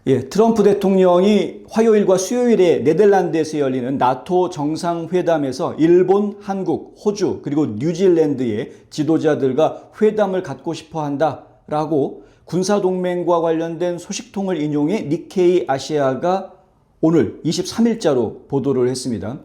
예, 트럼프 대통령이 화요일과 수요일에 네덜란드에서 열리는 나토 정상회담에서 일본, 한국, 호주 그리고 뉴질랜드의 지도자들과 회담을 갖고 싶어 한다라고 군사동맹과 관련된 소식통을 인용해 니케이 아시아가 오늘 23일자로 보도를 했습니다.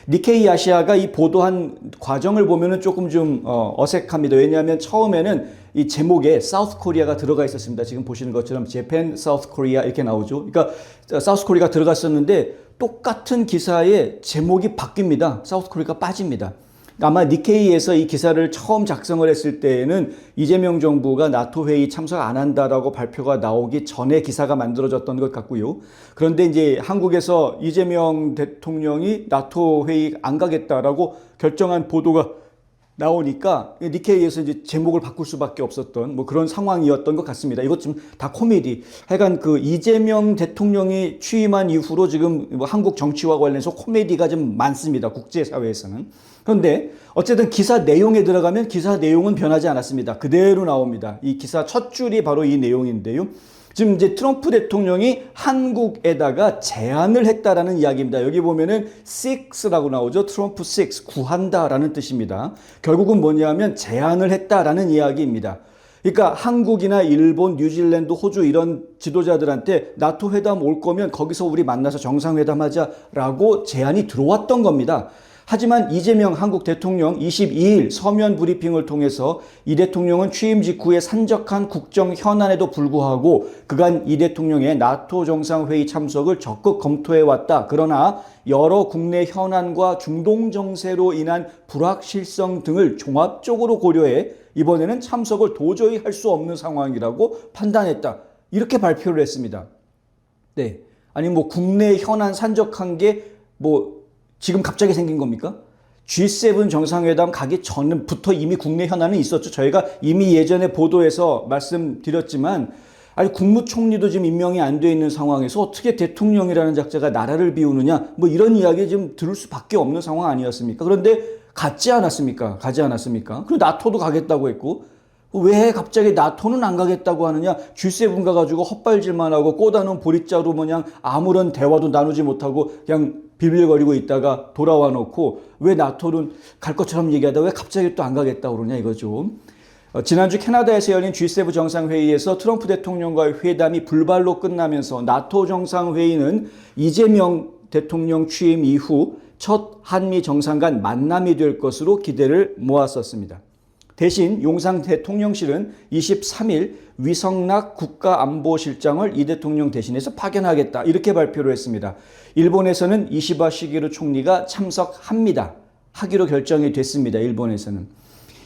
니케이 아시아가 이 보도한 과정을 보면은 조금 좀 어색합니다. 왜냐하면 처음에는 이 제목에 사우스 코리아가 들어가 있었습니다. 지금 보시는 것처럼 재팬 사우스 코리아 이렇게 나오죠. 그러니까 사우스 코리아가 들어갔었는데 똑같은 기사의 제목이 바뀝니다. 사우스 코리아가 빠집니다. 아마 니케이에서 이 기사를 처음 작성을 했을 때에는 이재명 정부가 나토 회의 참석 안 한다라고 발표가 나오기 전에 기사가 만들어졌던 것 같고요. 그런데 이제 한국에서 이재명 대통령이 나토 회의 안 가겠다라고 결정한 보도가 나오니까 니케이에서 이제 제목을 바꿀 수밖에 없었던 뭐 그런 상황이었던 것 같습니다. 이것 좀 다 코미디. 하여간 그 이재명 대통령이 취임한 이후로 지금 뭐 한국 정치와 관련해서 코미디가 좀 많습니다. 국제사회에서는. 그런데 어쨌든 기사 내용에 들어가면 기사 내용은 변하지 않았습니다. 그대로 나옵니다. 이 기사 첫 줄이 바로 이 내용인데요. 지금 이제 트럼프 대통령이 한국에다가 제안을 했다라는 이야기입니다. 여기 보면은 seek라고 나오죠. 트럼프 seeks, 구한다라는 뜻입니다. 결국은 뭐냐면 제안을 했다라는 이야기입니다. 그러니까 한국이나 일본, 뉴질랜드, 호주 이런 지도자들한테 나토 회담 올 거면 거기서 우리 만나서 정상회담하자라고 제안이 들어왔던 겁니다. 하지만 이재명 한국 대통령 22일 서면 브리핑을 통해서 이 대통령은 취임 직후에 산적한 국정 현안에도 불구하고 그간 이 대통령의 나토 정상회의 참석을 적극 검토해왔다. 그러나 여러 국내 현안과 중동 정세로 인한 불확실성 등을 종합적으로 고려해 이번에는 참석을 도저히 할 수 없는 상황이라고 판단했다. 이렇게 발표를 했습니다. 네. 아니 뭐 국내 현안 산적한 게 뭐 지금 갑자기 생긴 겁니까? G7 정상회담 가기 전부터 이미 국내 현안은 있었죠. 저희가 이미 예전에 보도에서 말씀드렸지만 아니 국무총리도 지금 임명이 안 돼 있는 상황에서 어떻게 대통령이라는 작자가 나라를 비우느냐 뭐 이런 이야기 좀 들을 수밖에 없는 상황 아니었습니까? 그런데 가지 않았습니까? 그리고 나토도 가겠다고 했고 왜 갑자기 나토는 안 가겠다고 하느냐? G7 가가지고 헛발질만 하고 꼬다놓은 보릿자루 모양 아무런 대화도 나누지 못하고 그냥 빌빌거리고 있다가 돌아와 놓고 왜 나토는 갈 것처럼 얘기하다 왜 갑자기 또 안 가겠다고 그러냐 이거죠. 지난주 캐나다에서 열린 G7 정상회의에서 트럼프 대통령과의 회담이 불발로 끝나면서 나토 정상회의는 이재명 대통령 취임 이후 첫 한미 정상 간 만남이 될 것으로 기대를 모았었습니다. 대신 용산 대통령실은 23일 위성락 국가안보실장을 이 대통령 대신해서 파견하겠다 이렇게 발표를 했습니다. 일본에서는 이시바 시게루 총리가 참석합니다. 하기로 결정이 됐습니다. 일본에서는.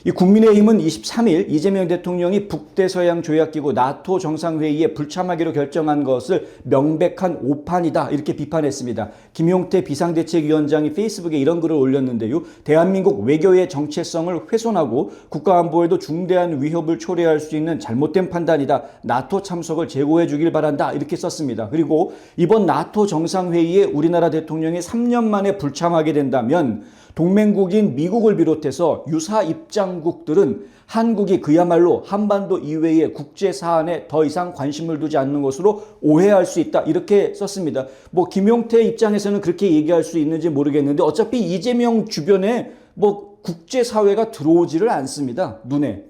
이 국민의힘은 23일 이재명 대통령이 북대서양 조약기구 나토 정상회의에 불참하기로 결정한 것을 명백한 오판이다 이렇게 비판했습니다. 김용태 비상대책위원장이 페이스북에 이런 글을 올렸는데요. 대한민국 외교의 정체성을 훼손하고 국가안보에도 중대한 위협을 초래할 수 있는 잘못된 판단이다. 나토 참석을 제고해 주길 바란다 이렇게 썼습니다. 그리고 이번 나토 정상회의에 우리나라 대통령이 3년 만에 불참하게 된다면 동맹국인 미국을 비롯해서 유사 입장국들은 한국이 그야말로 한반도 이외의 국제 사안에 더 이상 관심을 두지 않는 것으로 오해할 수 있다. 이렇게 썼습니다. 뭐 김용태 입장에서는 그렇게 얘기할 수 있는지 모르겠는데 어차피 이재명 주변에 뭐 국제 사회가 들어오지를 않습니다. 눈에.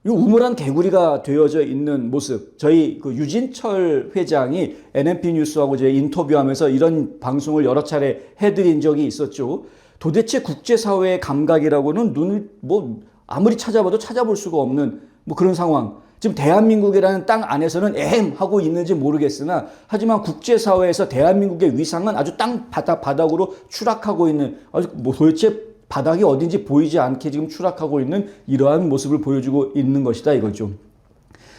이 우물안 개구리가 되어져 있는 모습. 저희 그 유진철 회장이 NMP 뉴스하고 제 인터뷰하면서 이런 방송을 여러 차례 해드린 적이 있었죠. 도대체 국제사회의 감각이라고는 눈을 뭐 아무리 찾아봐도 찾아볼 수가 없는 뭐 그런 상황. 지금 대한민국이라는 땅 안에서는 하고 있는지 모르겠으나 하지만 국제사회에서 대한민국의 위상은 아주 땅 바닥으로 추락하고 있는 아주 뭐 도대체 바닥이 어딘지 보이지 않게 지금 추락하고 있는 이러한 모습을 보여주고 있는 것이다 이거죠.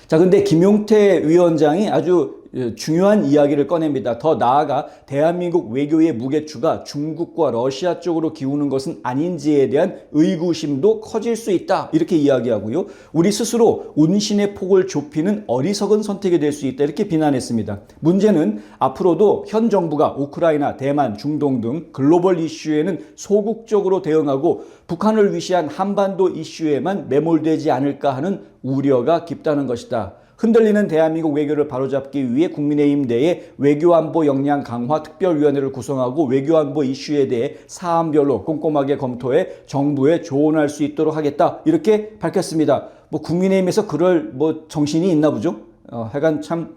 자, 근데 김용태 위원장이 아주 중요한 이야기를 꺼냅니다. 더 나아가 대한민국 외교의 무게추가 중국과 러시아 쪽으로 기우는 것은 아닌지에 대한 의구심도 커질 수 있다. 이렇게 이야기하고요. 우리 스스로 운신의 폭을 좁히는 어리석은 선택이 될 수 있다. 이렇게 비난했습니다. 문제는 앞으로도 현 정부가 우크라이나, 대만, 중동 등 글로벌 이슈에는 소극적으로 대응하고 북한을 위시한 한반도 이슈에만 매몰되지 않을까 하는 우려가 깊다는 것이다. 흔들리는 대한민국 외교를 바로잡기 위해 국민의힘 내에 외교안보 역량 강화 특별위원회를 구성하고 외교안보 이슈에 대해 사안별로 꼼꼼하게 검토해 정부에 조언할 수 있도록 하겠다. 이렇게 밝혔습니다. 뭐 국민의힘에서 그럴 뭐 정신이 있나 보죠. 하여간 참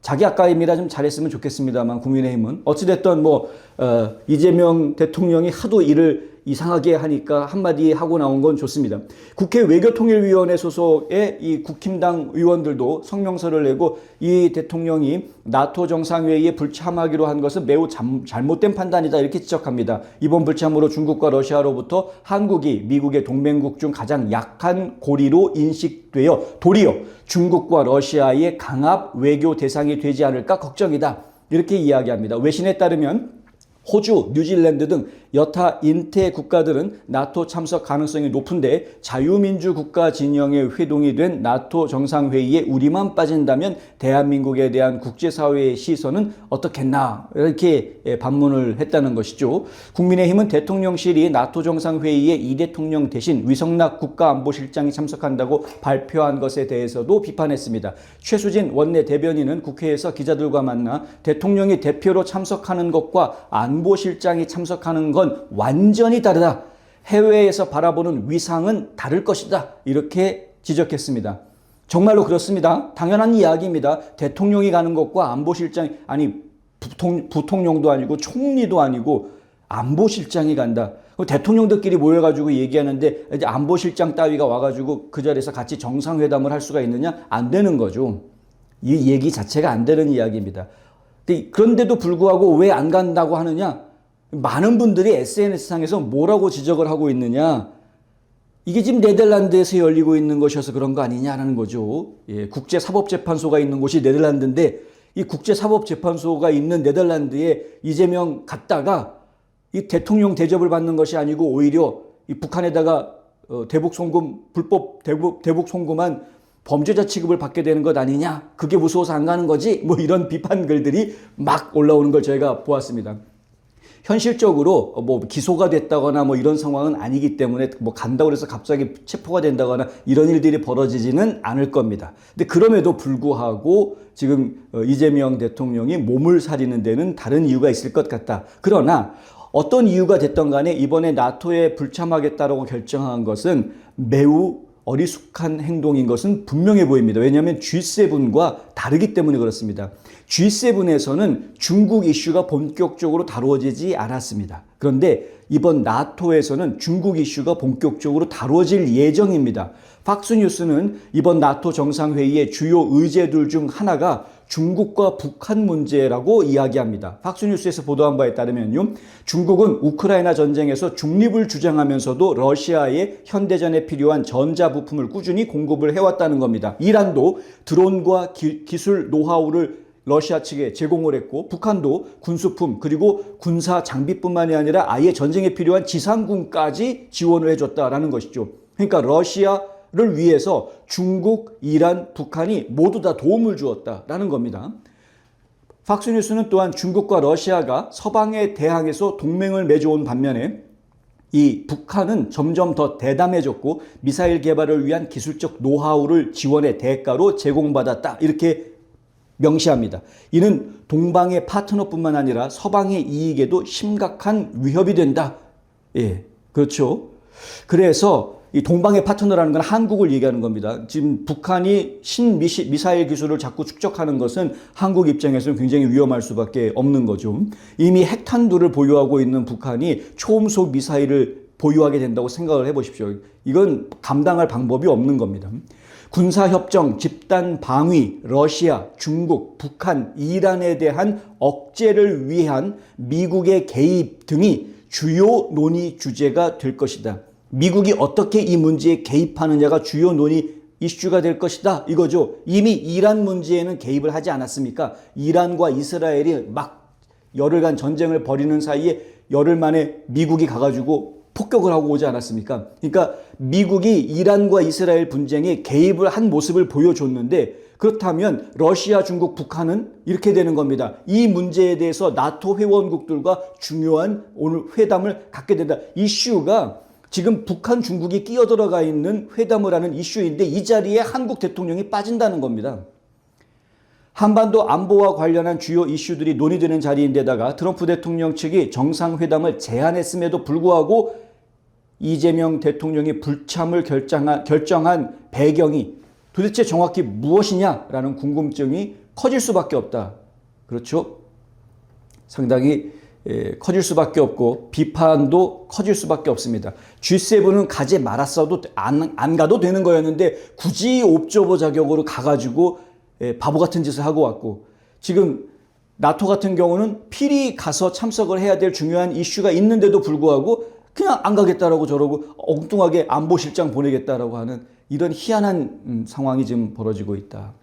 자기 아까입니다. 좀 잘했으면 좋겠습니다만 국민의힘은 어찌됐든 이재명 대통령이 하도 일을 이상하게 하니까 한마디 하고 나온 건 좋습니다. 국회 외교통일위원회 소속의 이 국힘당 의원들도 성명서를 내고 이 대통령이 나토 정상회의에 불참하기로 한 것은 매우 잘못된 판단이다 이렇게 지적합니다. 이번 불참으로 중국과 러시아로부터 한국이 미국의 동맹국 중 가장 약한 고리로 인식되어 도리어 중국과 러시아의 강압 외교 대상이 되지 않을까 걱정이다. 이렇게 이야기합니다. 외신에 따르면 호주, 뉴질랜드 등 여타 인태 국가들은 나토 참석 가능성이 높은데 자유민주 국가 진영의 회동이 된 나토 정상회의에 우리만 빠진다면 대한민국에 대한 국제사회의 시선은 어떻겠나 이렇게 반문을 했다는 것이죠. 국민의힘은 대통령실이 나토 정상회의에 이 대통령 대신 위성락 국가안보실장이 참석한다고 발표한 것에 대해서도 비판했습니다. 최수진 원내 대변인은 국회에서 기자들과 만나 대통령이 대표로 참석하는 것과 안보실장이 참석하는 건 완전히 다르다. 해외에서 바라보는 위상은 다를 것이다. 이렇게 지적했습니다. 정말로 그렇습니다. 당연한 이야기입니다. 대통령이 가는 것과 안보실장이 부통령도 아니고 총리도 아니고 안보실장이 간다. 대통령들끼리 모여가지고 얘기하는데 이제 안보실장 따위가 와가지고 그 자리에서 같이 정상회담을 할 수가 있느냐? 안 되는 거죠. 이 얘기 자체가 안 되는 이야기입니다. 그런데도 불구하고 왜 안 간다고 하느냐? 많은 분들이 SNS상에서 뭐라고 지적을 하고 있느냐? 이게 지금 네덜란드에서 열리고 있는 것이어서 그런 거 아니냐라는 거죠. 국제사법재판소가 있는 곳이 네덜란드인데 이 국제사법재판소가 있는 네덜란드에 이재명 갔다가 이 대통령 대접을 받는 것이 아니고 오히려 이 북한에다가 대북 송금, 불법 대북 송금한 범죄자 취급을 받게 되는 것 아니냐? 그게 무서워서 안 가는 거지? 뭐 이런 비판 글들이 막 올라오는 걸 저희가 보았습니다. 현실적으로 기소가 됐다거나 이런 상황은 아니기 때문에 간다고 해서 갑자기 체포가 된다거나 이런 일들이 벌어지지는 않을 겁니다. 근데 그럼에도 불구하고 지금 이재명 대통령이 몸을 사리는 데는 다른 이유가 있을 것 같다. 그러나 어떤 이유가 됐던 간에 이번에 나토에 불참하겠다라고 결정한 것은 매우 어리숙한 행동인 것은 분명해 보입니다. 왜냐하면 G7과 다르기 때문에 그렇습니다. G7에서는 중국 이슈가 본격적으로 다루어지지 않았습니다. 그런데 이번 나토에서는 중국 이슈가 본격적으로 다루어질 예정입니다. 팍스뉴스는 이번 나토 정상회의의 주요 의제들 중 하나가 중국과 북한 문제라고 이야기합니다. 팍스뉴스에서 보도한 바에 따르면요, 중국은 우크라이나 전쟁에서 중립을 주장하면서도 러시아에 현대전에 필요한 전자부품을 꾸준히 공급을 해왔다는 겁니다. 이란도 드론과 기술 노하우를 러시아 측에 제공을 했고, 북한도 군수품 그리고 군사 장비뿐만이 아니라 아예 전쟁에 필요한 지상군까지 지원을 해줬다라는 것이죠. 그러니까 러시아를 위해서 중국, 이란, 북한이 모두 다 도움을 주었다라는 겁니다. 팍스뉴스는 또한 중국과 러시아가 서방에 대항해서 동맹을 맺어온 반면에 이 북한은 점점 더 대담해졌고 미사일 개발을 위한 기술적 노하우를 지원의 대가로 제공받았다. 이렇게 명시합니다. 이는 동방의 파트너뿐만 아니라 서방의 이익에도 심각한 위협이 된다. 그렇죠. 그래서 이 동방의 파트너라는 건 한국을 얘기하는 겁니다. 지금 북한이 신미사일 기술을 자꾸 축적하는 것은 한국 입장에서는 굉장히 위험할 수밖에 없는 거죠. 이미 핵탄두를 보유하고 있는 북한이 초음속 미사일을 보유하게 된다고 생각을 해보십시오. 이건 감당할 방법이 없는 겁니다. 군사협정, 집단 방위, 러시아, 중국, 북한, 이란에 대한 억제를 위한 미국의 개입 등이 주요 논의 주제가 될 것이다. 미국이 어떻게 이 문제에 개입하느냐가 주요 논의 이슈가 될 것이다. 이거죠. 이미 이란 문제에는 개입을 하지 않았습니까? 이란과 이스라엘이 막 열흘간 전쟁을 벌이는 사이에 열흘 만에 미국이 가가지고 폭격을 하고 오지 않았습니까? 그러니까 미국이 이란과 이스라엘 분쟁에 개입을 한 모습을 보여줬는데, 그렇다면 러시아, 중국, 북한은 이렇게 되는 겁니다. 이 문제에 대해서 나토 회원국들과 중요한 오늘 회담을 갖게 된다. 이슈가 지금 북한, 중국이 끼어들어가 있는 회담을 하는 이슈인데 이 자리에 한국 대통령이 빠진다는 겁니다. 한반도 안보와 관련한 주요 이슈들이 논의되는 자리인데다가 트럼프 대통령 측이 정상회담을 제안했음에도 불구하고 이재명 대통령이 불참을 결정한 배경이 도대체 정확히 무엇이냐라는 궁금증이 커질 수밖에 없다. 그렇죠? 상당히 커질 수밖에 없고 비판도 커질 수밖에 없습니다. G7은 가지 말았어도 안 가도 되는 거였는데 굳이 옵저버 자격으로 가가지고 바보 같은 짓을 하고 왔고, 지금 나토 같은 경우는 필히 가서 참석을 해야 될 중요한 이슈가 있는데도 불구하고 그냥 안 가겠다라고 저러고 엉뚱하게 안보실장 보내겠다라고 하는 이런 희한한 상황이 지금 벌어지고 있다.